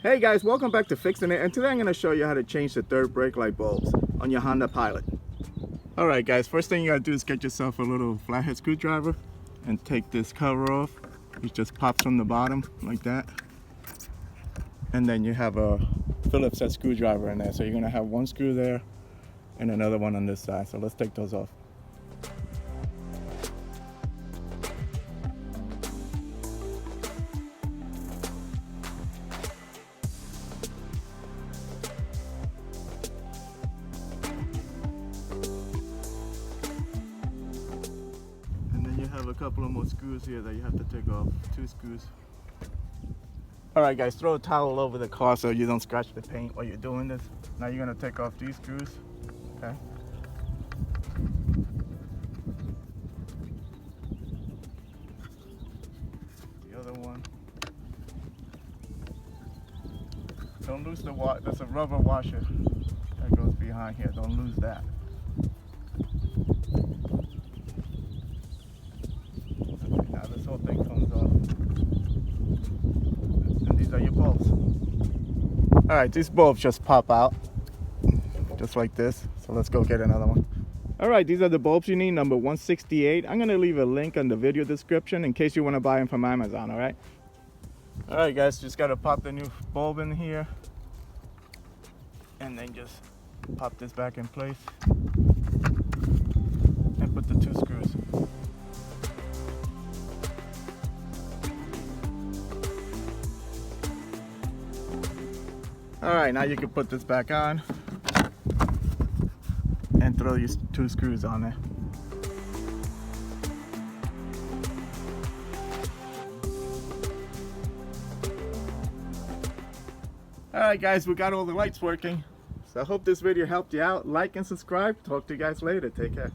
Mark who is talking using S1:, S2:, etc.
S1: Hey guys, welcome back to Fixin' It, and today I'm going to show you how to change the third brake light bulbs on your Honda Pilot. Alright guys, first thing you gotta do is get yourself a little flathead screwdriver and take this cover off. It just pops from the bottom like that. And then you have a Phillips head screwdriver in there, so you're going to have one screw there and another one on this side. So let's take those off. You have a couple of more screws here that you have to take off. 2 screws. Alright guys, throw a towel over the car so you don't scratch the paint while you're doing this. Now you're going to take off these screws. Okay. The other one. Don't lose the wash. There's a rubber washer that goes behind here. Don't lose that. Whole thing comes off. And these are your bulbs. Alright, these bulbs just pop out just like this. So let's go get another one. Alright, these are the bulbs you need, number 168. I'm going to leave a link in the video description in case you want to buy them from Amazon, alright? Alright guys, just got to pop the new bulb in here. And then just pop this back in place. And put the 2 screws. Alright, now you can put this back on and throw your 2 screws on there. Alright guys, we got all the lights working. So I hope this video helped you out. Like and subscribe. Talk to you guys later. Take care.